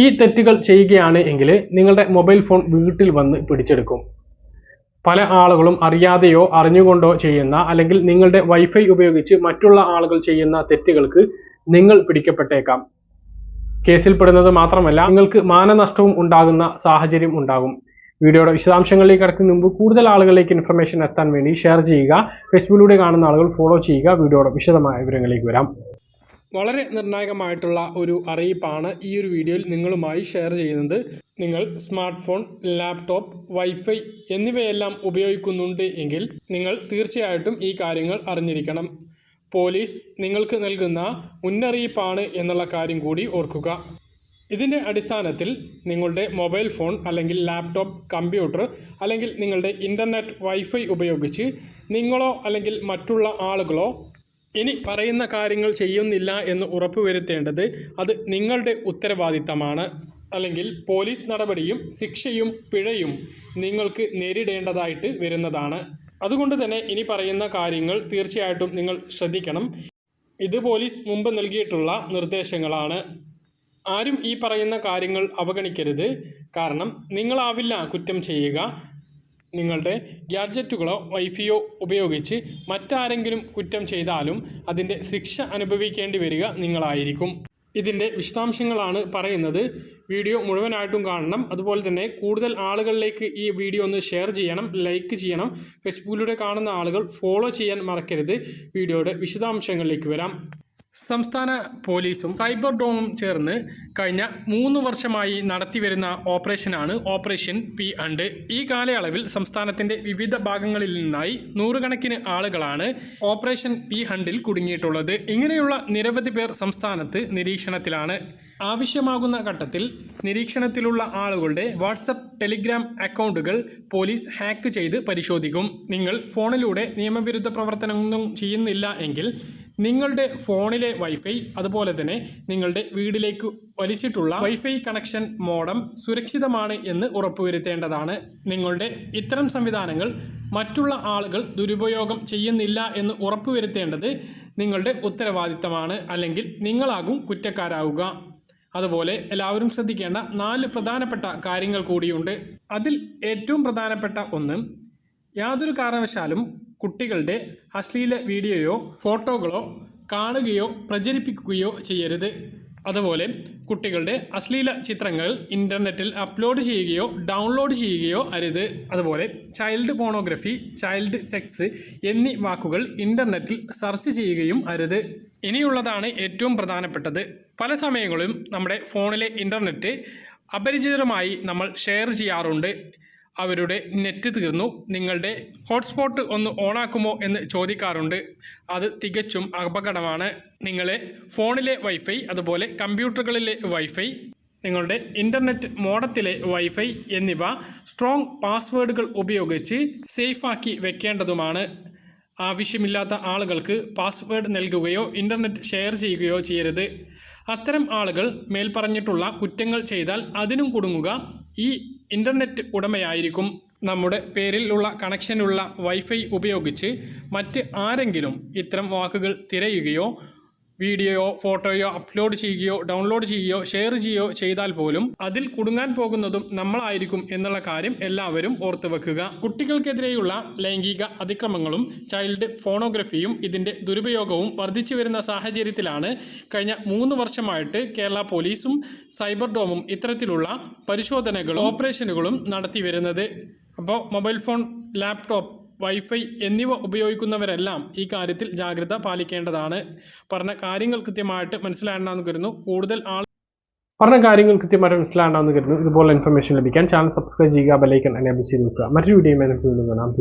ഈ തെറ്റുകൾ ചെയ്യുകയാണ് എങ്കിൽ നിങ്ങളുടെ മൊബൈൽ ഫോൺ വീട്ടിൽ വന്ന് പിടിച്ചെടുക്കും. പല ആളുകളും അറിയാതെയോ അറിഞ്ഞുകൊണ്ടോ ചെയ്യുന്ന അല്ലെങ്കിൽ നിങ്ങളുടെ വൈഫൈ ഉപയോഗിച്ച് മറ്റുള്ള ആളുകൾ ചെയ്യുന്ന തെറ്റുകൾക്ക് നിങ്ങൾ പിടിക്കപ്പെട്ടേക്കാം. കേസിൽപ്പെടുന്നത് മാത്രമല്ല നിങ്ങൾക്ക് മാനനഷ്ടവും ഉണ്ടാകുന്ന സാഹചര്യം ഉണ്ടാകും. വീഡിയോയുടെ വിശദാംശങ്ങളിലേക്ക് കടക്കുന്നതിന് മുമ്പ് കൂടുതൽ ആളുകളിലേക്ക് ഇൻഫർമേഷൻ എത്താൻ വേണ്ടി ഷെയർ ചെയ്യുക. ഫേസ്ബുക്കിലൂടെ കാണുന്ന ആളുകൾ ഫോളോ ചെയ്യുക. വീഡിയോയുടെ വിശദമായ വിവരങ്ങളിലേക്ക് വരാം. വളരെ നിർണായകമായിട്ടുള്ള ഒരു അറിയിപ്പാണ് ഈ ഒരു വീഡിയോയിൽ നിങ്ങളുമായി ഷെയർ ചെയ്യുന്നത്. നിങ്ങൾ സ്മാർട്ട് ഫോൺ, ലാപ്ടോപ്പ്, വൈഫൈ എന്നിവയെല്ലാം ഉപയോഗിക്കുന്നുണ്ട് എങ്കിൽ നിങ്ങൾ തീർച്ചയായിട്ടും ഈ കാര്യങ്ങൾ അറിഞ്ഞിരിക്കണം. പോലീസ് നിങ്ങൾക്ക് നൽകുന്ന മുന്നറിയിപ്പാണ് എന്നുള്ള കാര്യം കൂടി ഓർക്കുക. ഇതിൻ്റെ അടിസ്ഥാനത്തിൽ നിങ്ങളുടെ മൊബൈൽ ഫോൺ അല്ലെങ്കിൽ ലാപ്ടോപ്പ്, കമ്പ്യൂട്ടർ അല്ലെങ്കിൽ നിങ്ങളുടെ ഇൻ്റർനെറ്റ് വൈഫൈ ഉപയോഗിച്ച് നിങ്ങളോ അല്ലെങ്കിൽ മറ്റുള്ള ആളുകളോ ഇനി പറയുന്ന കാര്യങ്ങൾ ചെയ്യുന്നില്ല എന്ന് ഉറപ്പുവരുത്തേണ്ടത് അത് നിങ്ങളുടെ ഉത്തരവാദിത്തമാണ്. അല്ലെങ്കിൽ പോലീസ് നടപടിയും ശിക്ഷയും പിഴയും നിങ്ങൾക്ക് നേരിടേണ്ടതായിട്ട് വരുന്നതാണ്. അതുകൊണ്ട് തന്നെ ഇനി പറയുന്ന കാര്യങ്ങൾ തീർച്ചയായിട്ടും നിങ്ങൾ ശ്രദ്ധിക്കണം. ഇത് പോലീസ് മുമ്പ് നൽകിയിട്ടുള്ള നിർദ്ദേശങ്ങളാണ്. ആരും ഈ പറയുന്ന കാര്യങ്ങൾ അവഗണിക്കരുത്. കാരണം നിങ്ങളാവില്ല കുറ്റം ചെയ്യുക. നിങ്ങളുടെ ഗാഡ്ജറ്റുകളോ വൈഫൈയോ ഉപയോഗിച്ച് മറ്റാരെങ്കിലും കുറ്റം ചെയ്താലും അതിൻ്റെ ശിക്ഷ അനുഭവിക്കേണ്ടി വരിക നിങ്ങളായിരിക്കും. ഇതിൻ്റെ വിശദാംശങ്ങളാണ് പറയുന്നത്. വീഡിയോ മുഴുവനായിട്ടും കാണണം. അതുപോലെ തന്നെ കൂടുതൽ ആളുകളിലേക്ക് ഈ വീഡിയോ ഒന്ന് ഷെയർ ചെയ്യണം, ലൈക്ക് ചെയ്യണം. ഫേസ്ബുക്കിലൂടെ കാണുന്ന ആളുകൾ ഫോളോ ചെയ്യാൻ മറക്കരുത്. വീഡിയോയുടെ വിശദാംശങ്ങളിലേക്ക് വരാം. സംസ്ഥാന പോലീസും സൈബർ ഡോമും ചേർന്ന് കഴിഞ്ഞ 3 വർഷമായി നടത്തിവരുന്ന ഓപ്പറേഷനാണ് ഓപ്പറേഷൻ പി ഹണ്ട്. ഈ കാലയളവിൽ സംസ്ഥാനത്തിൻ്റെ വിവിധ ഭാഗങ്ങളിൽ നിന്നായി നൂറുകണക്കിന് ആളുകളാണ് ഓപ്പറേഷൻ പി ഹണ്ടിൽ കുടുങ്ങിയിട്ടുള്ളത്. ഇങ്ങനെയുള്ള നിരവധി പേർ സംസ്ഥാനത്ത് നിരീക്ഷണത്തിലാണ്. ആവശ്യമാകുന്ന ഘട്ടത്തിൽ നിരീക്ഷണത്തിലുള്ള ആളുകളുടെ വാട്സപ്പ്, ടെലിഗ്രാം അക്കൗണ്ടുകൾ പോലീസ് ഹാക്ക് ചെയ്ത് പരിശോധിക്കും. നിങ്ങൾ ഫോണിലൂടെ നിയമവിരുദ്ധ പ്രവർത്തനമൊന്നും ചെയ്യുന്നില്ല എങ്കിൽ നിങ്ങളുടെ ഫോണിലെ വൈഫൈ അതുപോലെ തന്നെ നിങ്ങളുടെ വീട്ടിലേക്ക് വലിച്ചിട്ടുള്ള വൈഫൈ കണക്ഷൻ മോഡം സുരക്ഷിതമാണ് എന്ന് ഉറപ്പുവരുത്തേണ്ടതാണ്. നിങ്ങളുടെ ഇത്തരം സംവിധാനങ്ങൾ മറ്റുള്ള ആളുകൾ ദുരുപയോഗം ചെയ്യുന്നില്ല എന്ന് ഉറപ്പുവരുത്തേണ്ടത് നിങ്ങളുടെ ഉത്തരവാദിത്തമാണ്. അല്ലെങ്കിൽ നിങ്ങളാകും കുറ്റക്കാരാവുക. അതുപോലെ എല്ലാവരും ശ്രദ്ധിക്കേണ്ട 4 പ്രധാനപ്പെട്ട കാര്യങ്ങൾ കൂടിയുണ്ട്. അതിൽ ഏറ്റവും പ്രധാനപ്പെട്ട ഒന്ന്, യാതൊരു കാരണവശാലും കുട്ടികളുടെ അശ്ലീല വീഡിയോയോ ഫോട്ടോകളോ കാണുകയോ പ്രചരിപ്പിക്കുകയോ ചെയ്യരുത്. അതുപോലെ കുട്ടികളുടെ അശ്ലീല ചിത്രങ്ങൾ ഇൻ്റർനെറ്റിൽ അപ്ലോഡ് ചെയ്യുകയോ ഡൗൺലോഡ് ചെയ്യുകയോ അരുത്. അതുപോലെ ചൈൽഡ് പോണോഗ്രഫി, ചൈൽഡ് സെക്സ് എന്നീ വാക്കുകൾ ഇൻ്റർനെറ്റിൽ സെർച്ച് ചെയ്യുകയും അരുത്. ഇനിയുള്ളതാണ് ഏറ്റവും പ്രധാനപ്പെട്ടത്. പല സമയങ്ങളിലും നമ്മുടെ ഫോണിലെ ഇൻ്റർനെറ്റ് അപരിചിതരുമായി നമ്മൾ ഷെയർ ചെയ്യാറുണ്ട്. അവരുടെ നെറ്റ് തീർന്നു, നിങ്ങളുടെ ഹോട്ട്സ്പോട്ട് ഒന്ന് ഓണാക്കുമോ എന്ന് ചോദിക്കാറുണ്ട്. അത് തികച്ചും അപകടമാണ്. നിങ്ങളെ ഫോണിലെ വൈഫൈ, അതുപോലെ കമ്പ്യൂട്ടറുകളിലെ വൈഫൈ, നിങ്ങളുടെ ഇൻ്റർനെറ്റ് മോഡത്തിലെ വൈഫൈ എന്നിവ സ്ട്രോങ് പാസ്വേഡുകൾ ഉപയോഗിച്ച് സേഫാക്കി വെക്കേണ്ടതുമാണ്. ആവശ്യമില്ലാത്ത ആളുകൾക്ക് പാസ്വേഡ് നൽകുകയോ ഇൻ്റർനെറ്റ് ഷെയർ ചെയ്യുകയോ ചെയ്യരുത്. അത്തരം ആളുകൾ മേൽപ്പറഞ്ഞിട്ടുള്ള കുറ്റങ്ങൾ ചെയ്താൽ അതിനും കുടുങ്ങുക ഈ ഇൻ്റർനെറ്റ് ഉടമയായിരിക്കും. നമ്മുടെ പേരിലുള്ള കണക്ഷനുള്ള വൈഫൈ ഉപയോഗിച്ച് മറ്റ് ആരെങ്കിലും ഇത്തരം വാക്കുകൾ തിരയുകയോ വീഡിയോയോ ഫോട്ടോയോ അപ്ലോഡ് ചെയ്യുകയോ ഡൗൺലോഡ് ചെയ്യുകയോ ഷെയർ ചെയ്യുകയോ ചെയ്താൽ പോലും അതിൽ കുടുങ്ങാൻ പോകുന്നതും നമ്മളായിരിക്കും എന്നുള്ള കാര്യം എല്ലാവരും ഓർത്തു വെക്കുക. കുട്ടികൾക്കെതിരെയുള്ള ലൈംഗിക അതിക്രമങ്ങളും ചൈൽഡ് ഫോണോഗ്രഫിയും ഇതിൻ്റെ ദുരുപയോഗവും വർദ്ധിച്ചു വരുന്ന സാഹചര്യത്തിലാണ് കഴിഞ്ഞ 3 വർഷമായിട്ട് കേരള പോലീസും സൈബർ ഡോമും ഇത്തരത്തിലുള്ള പരിശോധനകളും ഓപ്പറേഷനുകളും നടത്തി വരുന്നത്. അപ്പോൾ മൊബൈൽ ഫോൺ, ലാപ്ടോപ്പ്, വൈഫൈ എന്നിവ ഉപയോഗിക്കുന്നവരെല്ലാം ഈ കാര്യത്തിൽ ജാഗ്രത പാലിക്കേണ്ടതാണ്. പറഞ്ഞ കാര്യങ്ങൾ കൃത്യമായിട്ട് മനസ്സിലാണെന്ന് കരുതുന്നു. ഇതുപോലെ ഇൻഫർമേഷൻ ലഭിക്കാൻ ചാനൽ സബ്സ്ക്രൈബ് ചെയ്യുക, ബെൽ ഐക്കൺ എനേബിൾ ചെയ്ത് വെക്കുക. മറ്റൊരു വീഡിയോ കാണാം.